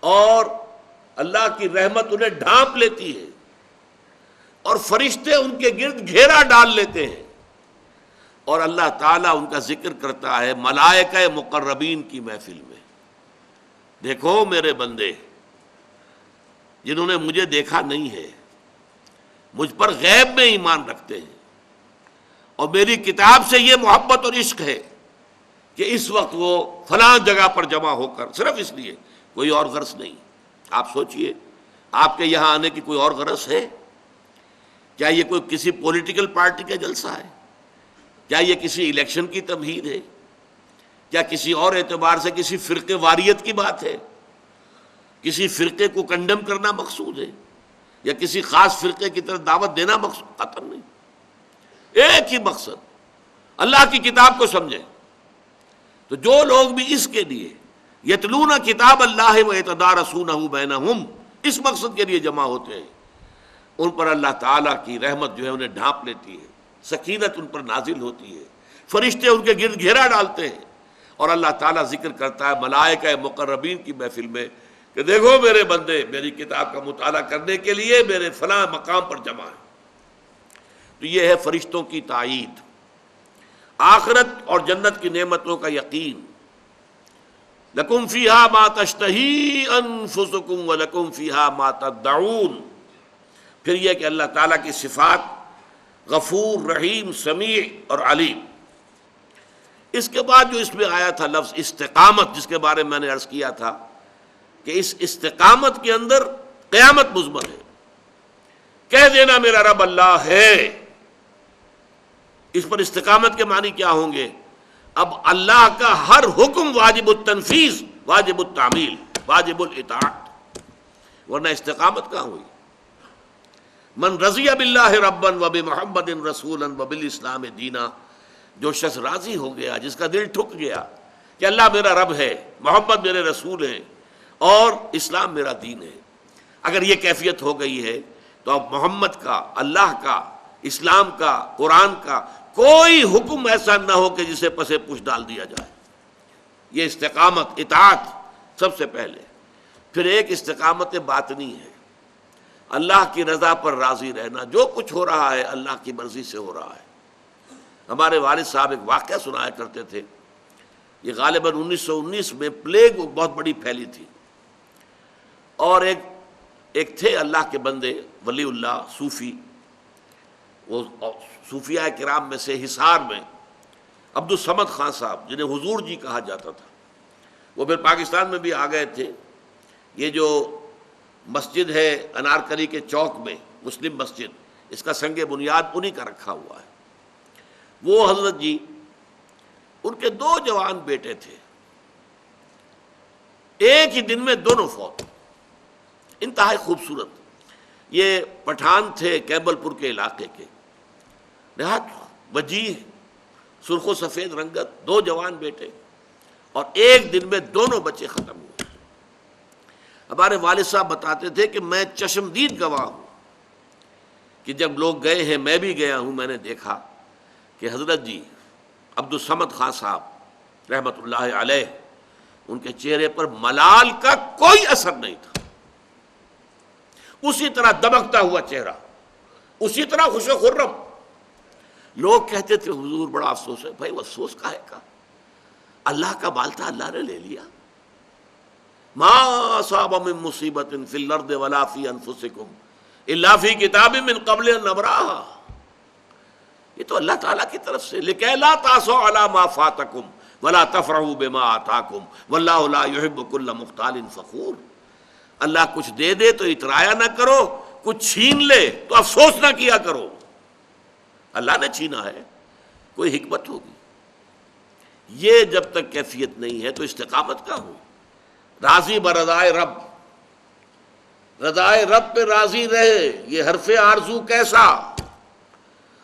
اور اللہ کی رحمت انہیں ڈھانپ لیتی ہے، اور فرشتے ان کے گرد گھیرا ڈال لیتے ہیں، اور اللہ تعالیٰ ان کا ذکر کرتا ہے ملائکہ مقربین کی محفل میں۔ دیکھو میرے بندے، جنہوں نے مجھے دیکھا نہیں ہے، مجھ پر غیب میں ایمان رکھتے ہیں، اور میری کتاب سے یہ محبت اور عشق ہے کہ اس وقت وہ فلاں جگہ پر جمع ہو کر، صرف اس لیے، کوئی اور غرض نہیں۔ آپ سوچئے، آپ کے یہاں آنے کی کوئی اور غرض ہے؟ کیا یہ کوئی کسی پولیٹیکل پارٹی کا جلسہ ہے؟ کیا یہ کسی الیکشن کی تمہید ہے؟ کیا کسی اور اعتبار سے کسی فرقے واریت کی بات ہے؟ کسی فرقے کو کنڈم کرنا مقصود ہے یا کسی خاص فرقے کی طرف دعوت دینا مقصود؟ قطعاً نہیں. ایک ہی مقصد، اللہ کی کتاب کو سمجھیں. تو جو لوگ بھی اس کے لیے یتلون کتاب اللہ و یتدارسونہ بینہم، اس مقصد کے لیے جمع ہوتے ہیں، ان پر اللہ تعالیٰ کی رحمت جو ہے انہیں ڈھانپ لیتی ہے، سکینت ان پر نازل ہوتی ہے، فرشتے ان کے گرد گھیرا ڈالتے ہیں، اور اللہ تعالیٰ ذکر کرتا ہے ملائکہ مقربین کی محفل میں کہ دیکھو میرے بندے میری کتاب کا مطالعہ کرنے کے لیے میرے فلاں مقام پر جمع ہیں. تو یہ ہے فرشتوں کی تائید، آخرت اور جنت کی نعمتوں کا یقین. لکم فیہا ما تشتہی انفسکم ولکم فیہا ما تدعون. پھر یہ کہ اللہ تعالیٰ کی صفات غفور، رحیم، سمیع اور علیم. اس کے بعد جو اس میں آیا تھا لفظ استقامت، جس کے بارے میں میں نے عرض کیا تھا کہ اس استقامت کے اندر قیامت مضمر ہے. کہہ دینا میرا رب اللہ ہے، اس پر استقامت کے معنی کیا ہوں گے؟ اب اللہ کا ہر حکم واجب التنفیذ، واجب التعمیل، واجب الاطاعت، ورنہ استقامت کہاں ہوئی؟ من رضی باللہ ربا وبمحمد رسولا وبالاسلام دینا، جو شخص راضی ہو گیا، جس کا دل ٹھک گیا کہ اللہ میرا رب ہے، محمد میرے رسول ہیں اور اسلام میرا دین ہے. اگر یہ کیفیت ہو گئی ہے تو اب محمد کا، اللہ کا، اسلام کا، قرآن کا کوئی حکم ایسا نہ ہو کہ جسے پسے پوچھ ڈال دیا جائے. یہ استقامت، اطاعت سب سے پہلے. پھر ایک استقامت باطنی ہے، اللہ کی رضا پر راضی رہنا، جو کچھ ہو رہا ہے اللہ کی مرضی سے ہو رہا ہے. ہمارے والد صاحب ایک واقعہ سنایا کرتے تھے، یہ غالباً 1919 میں پلیگ بہت بڑی پھیلی تھی، اور ایک تھے اللہ کے بندے، ولی اللہ، صوفی، وہ صوفیاء کرام میں سے حصار میں عبدالصمد خان صاحب، جنہیں حضور جی کہا جاتا تھا، وہ پھر پاکستان میں بھی آ گئے تھے. یہ جو مسجد ہے انارکلی کے چوک میں، مسلم مسجد، اس کا سنگ بنیاد انہی کا رکھا ہوا ہے. وہ حضرت جی، ان کے 2 جوان بیٹے تھے، ایک ہی دن میں دونوں فوت، انتہائی خوبصورت. یہ پٹھان تھے کیبل پور کے علاقے کے، نہایت وجیح، سرخ و سفید رنگت، 2 جوان بیٹے، اور ایک دن میں دونوں بچے ختم ہوئے. ہمارے والد صاحب بتاتے تھے کہ میں چشمدید گواہ ہوں کہ جب لوگ گئے ہیں، میں بھی گیا ہوں، میں نے دیکھا کہ حضرت جی عبدالصمد خان صاحب رحمت اللہ علیہ، ان کے چہرے پر ملال کا کوئی اثر نہیں تھا، اسی طرح دمکتا ہوا چہرہ، اسی طرح خوش و خرم. لوگ کہتے تھے حضور بڑا افسوس ہے. بھائی وہ افسوس کاہے کا؟ اللہ کا مال تھا، اللہ نے لے لیا. ما اصاب من مصیبت فی الارض ولا فی انفسکم الا فی کتاب من قبل ان نبرأھا. یہ تو اللہ تعالیٰ کی طرف سے، لکہ لا تاسوا علی ما فاتکم ولا تفرحوا بما آتاکم واللہ لا یحب کل مختال فخور. اللہ کچھ دے دے تو اترایا نہ کرو، کچھ چھین لے تو افسوس نہ کیا کرو. اللہ نے چھینا ہے، کوئی حکمت ہوگی. یہ جب تک کیفیت نہیں ہے تو استقامت کا ہو. راضی برضائے رب، رضائے رب پہ راضی رہے، یہ حرف آرزو کیسا؟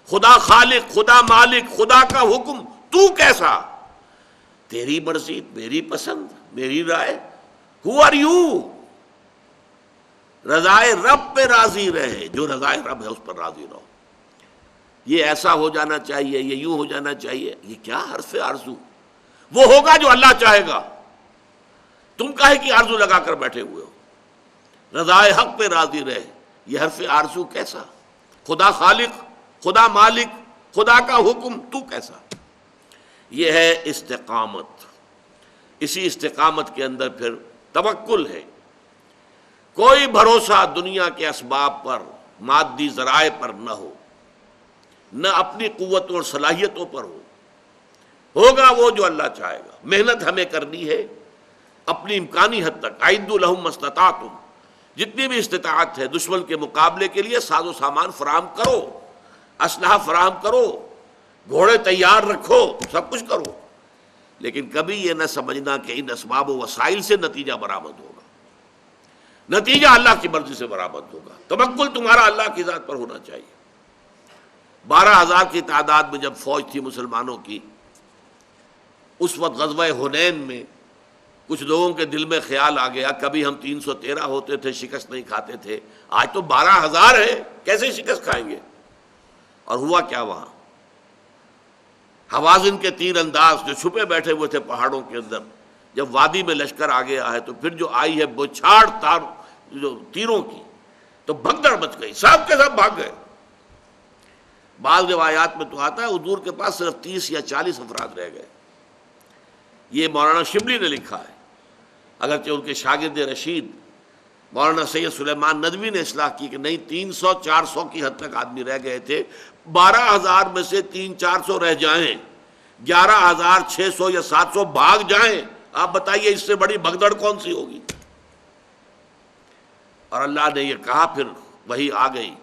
خدا خالق، خدا مالک، خدا کا حکم، تو کیسا؟ تیری مرضی، میری پسند، میری رائے. Who are you؟ رضائے رب پہ راضی رہے، جو رضائے رب ہے اس پر راضی رہو. یہ ایسا ہو جانا چاہیے، یہ یوں ہو جانا چاہیے، یہ کیا حرف آرزو؟ وہ ہوگا جو اللہ چاہے گا. تم کاہے کی آرزو لگا کر بیٹھے ہوئے ہو؟ رضائے حق پہ راضی رہے، یہ حرف آرزو کیسا؟ خدا خالق، خدا مالک، خدا کا حکم، تو کیسا؟ یہ ہے استقامت. اسی استقامت کے اندر پھر توکل ہے. کوئی بھروسہ دنیا کے اسباب پر، مادی ذرائع پر نہ ہو، نہ اپنی قوتوں اور صلاحیتوں پر ہو. ہوگا وہ جو اللہ چاہے گا. محنت ہمیں کرنی ہے اپنی امکانی حد تک. اعدوا لهم ما استطعتم، جتنی بھی استطاعت ہے دشمن کے مقابلے کے لیے ساز و سامان فراہم کرو، اسلحہ فراہم کرو، گھوڑے تیار رکھو، سب کچھ کرو. لیکن کبھی یہ نہ سمجھنا کہ ان اسباب و وسائل سے نتیجہ برآمد ہوگا. نتیجہ اللہ کی مرضی سے برآمد ہوگا. توکل تمہارا اللہ کی ذات پر ہونا چاہیے. 12,000 کی تعداد میں جب فوج تھی مسلمانوں کی، اس وقت غزوہ حنین میں کچھ لوگوں کے دل میں خیال آ گیا کبھی ہم 313 ہوتے تھے شکست نہیں کھاتے تھے، آج تو 12,000 ہے کیسے شکست کھائیں گے. اور ہوا کیا وہاں؟ حوازن کے تیر انداز جو چھپے بیٹھے ہوئے تھے پہاڑوں کے اندر، جب وادی میں لشکر آ گیا ہے تو پھر جو آئی ہے بچھاڑ تار جو تیروں کی، تو بھگدڑ مچ گئی، سب کے سب بھاگ گئے. بعض روایات میں تو آتا ہے حضور کے پاس صرف 30 یا 40 افراد رہ گئے. یہ مولانا شبلی نے لکھا ہے، اگرچہ ان کے شاگرد رشید مولانا سید سلیمان ندوی نے اصلاح کی کہ نہیں، 300-400 کی حد تک آدمی رہ گئے تھے. 12,000 میں سے 300-400 رہ جائیں، 11,600 یا 700 بھاگ جائیں، آپ بتائیے اس سے بڑی بھگدڑ کون سی ہوگی. اور اللہ نے یہ کہا، پھر وہی آ گئی،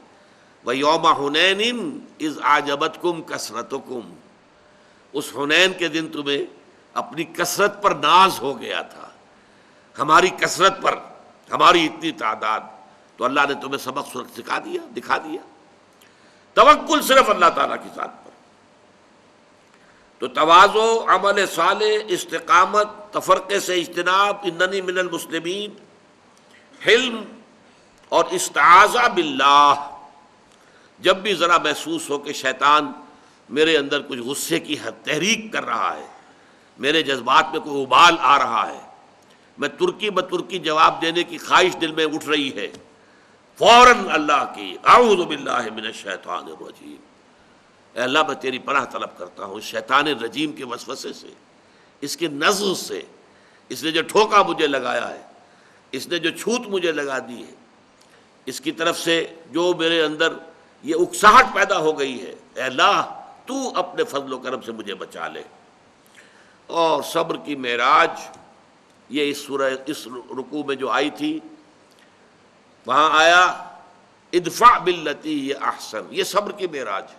وَيَوْمَ حُنَيْنٍ إِذْ أَعْجَبَتْكُمْ كَثْرَتُكُمْ. اس حنین کے دن تمہیں اپنی کثرت پر ناز ہو گیا تھا، ہماری کثرت پر، ہماری اتنی تعداد. تو اللہ نے تمہیں سبق سکھا دیا، دکھا دیا. توکل صرف اللہ تعالیٰ کی ذات پر. تو تواضع، عمل صالح، استقامت، تفرقے سے اجتناب، اننی من المسلمین، حلم اور استعاذہ باللہ. جب بھی ذرا محسوس ہو کہ شیطان میرے اندر کچھ غصے کی تحریک کر رہا ہے، میرے جذبات میں کوئی ابال آ رہا ہے، میں ترکی بترکی جواب دینے کی خواہش دل میں اٹھ رہی ہے، فوراً اللہ کی اعوذ باللہ من الشیطان الرجیم، اے اللہ میں تیری پناہ طلب کرتا ہوں شیطان الرجیم کے وسوسے سے، اس کے نزغ سے، اس نے جو ٹھوکا مجھے لگایا ہے، اس نے جو چھوت مجھے لگا دی ہے، اس کی طرف سے جو میرے اندر یہ اکساہٹ پیدا ہو گئی ہے، اے اللہ تو اپنے فضل و کرم سے مجھے بچا لے. اور صبر کی معراج، یہ اس رکوع میں جو آئی تھی، وہاں آیا ادفع باللتی ہی احسن، یہ صبر کی معراج ہے.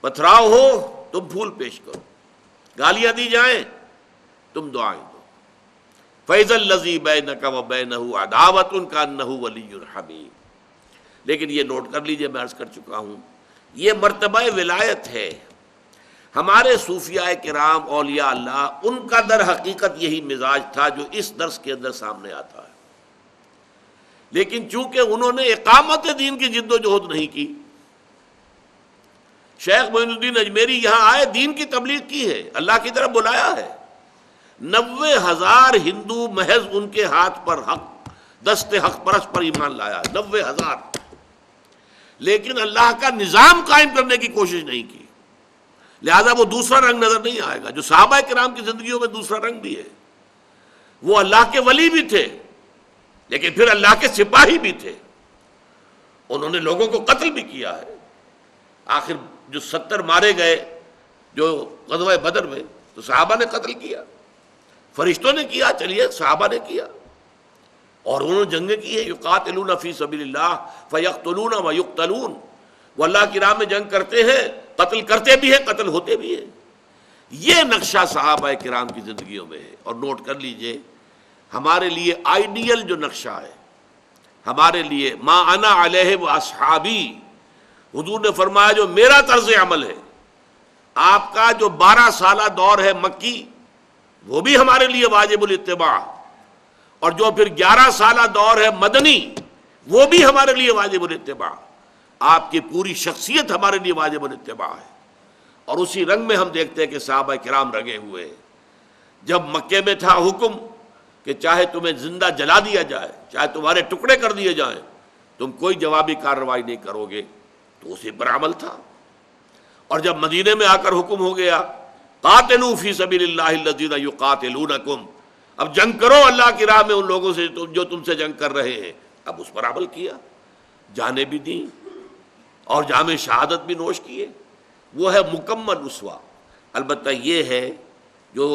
پتھراؤ ہو تم پھول پیش کرو، گالیاں دی جائیں تم دعائیں دو. فَإِذَا الَّذِي بَيْنَكَ وَبَيْنَهُ عَدَاوَةٌ كَأَنَّهُ وَلِيٌّ حَمِيمٌ. لیکن یہ نوٹ کر لیجئے، میں عرض کر چکا ہوں، یہ مرتبہ ولایت ہے. ہمارے صوفیاء کرام اولیاء اللہ، ان کا در حقیقت یہی مزاج تھا جو اس درس کے اندر سامنے آتا ہے. لیکن چونکہ انہوں نے اقامت دین کی جد و جہد نہیں کی. شیخ معین الدین اجمیری یہاں آئے، دین کی تبلیغ کی ہے، اللہ کی طرف بلایا ہے. 90,000 ہندو محض ان کے ہاتھ پر حق دست حق پرست پر ایمان لایا، 90,000. لیکن اللہ کا نظام قائم کرنے کی کوشش نہیں کی، لہذا وہ دوسرا رنگ نظر نہیں آئے گا جو صحابہ کرام کی زندگیوں میں دوسرا رنگ بھی ہے. وہ اللہ کے ولی بھی تھے، لیکن پھر اللہ کے سپاہی بھی تھے. انہوں نے لوگوں کو قتل بھی کیا ہے. آخر جو 70 مارے گئے جو غزوہ بدر میں، تو صحابہ نے قتل کیا، فرشتوں نے کیا، چلیے صحابہ نے کیا. اور انہوں نے جنگیں کی ہے، یقاتلون فی سبیل اللہ فیقتلون ویقتلون. وہ اللہ کی راہ میں جنگ کرتے ہیں، قتل کرتے بھی ہیں، قتل ہوتے بھی ہیں. یہ نقشہ صحابہ کرام کی زندگیوں میں ہے. اور نوٹ کر لیجئے، ہمارے لیے آئیڈیل جو نقشہ ہے، ہمارے لیے ما انا علیہ و اصحابی، حضور نے فرمایا جو میرا طرز عمل ہے، آپ کا جو 12 سالہ دور ہے مکی، وہ بھی ہمارے لیے واجب الاتباع، اور جو پھر 11 سالہ دور ہے مدنی، وہ بھی ہمارے لیے واجب الاتباع. آپ کی پوری شخصیت ہمارے لیے واجب الاتباع ہے. اور اسی رنگ میں ہم دیکھتے ہیں کہ صحابہ کرام رنگے ہوئے. جب مکے میں تھا حکم کہ چاہے تمہیں زندہ جلا دیا جائے، چاہے تمہارے ٹکڑے کر دیے جائیں، تم کوئی جوابی کارروائی نہیں کرو گے، تو اسی پر عمل تھا. اور جب مدینے میں آ کر حکم ہو گیا قاتلوا فی سبیل اللہ الذین یقاتلونکم، اب جنگ کرو اللہ کی راہ میں ان لوگوں سے جو تم سے جنگ کر رہے ہیں، اب اس پر عمل کیا، جانیں بھی دیں اور جام شہادت بھی نوش کیے. وہ ہے مکمل اسوہ. البتہ یہ ہے جو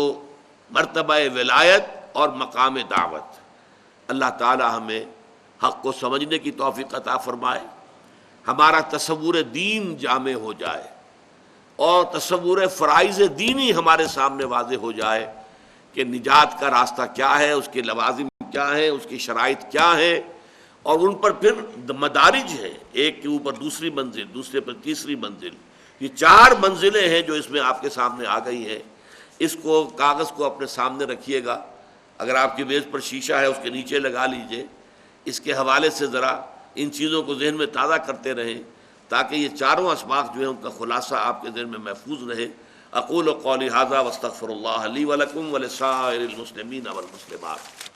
مرتبہ ولایت اور مقام دعوت. اللہ تعالی ہمیں حق کو سمجھنے کی توفیق عطا فرمائے، ہمارا تصور دین جامع ہو جائے، اور تصور فرائض دینی ہمارے سامنے واضح ہو جائے کہ نجات کا راستہ کیا ہے، اس کے لوازم کیا ہیں، اس کی شرائط کیا ہیں، اور ان پر پھر مدارج ہے، ایک کے اوپر دوسری منزل، دوسرے پر تیسری منزل، یہ 4 منزلیں ہیں جو اس میں آپ کے سامنے آ گئی ہیں۔ اس کو کاغذ کو اپنے سامنے رکھیے گا، اگر آپ کی میز پر شیشہ ہے اس کے نیچے لگا لیجئے، اس کے حوالے سے ذرا ان چیزوں کو ذہن میں تازہ کرتے رہیں تاکہ یہ 4 اسباق جو ہیں ان کا خلاصہ آپ کے ذہن میں محفوظ رہے۔ اقول قولی ھذا واستغفر اللہ لی ولکم ولسائر المسلمین والمسلمات۔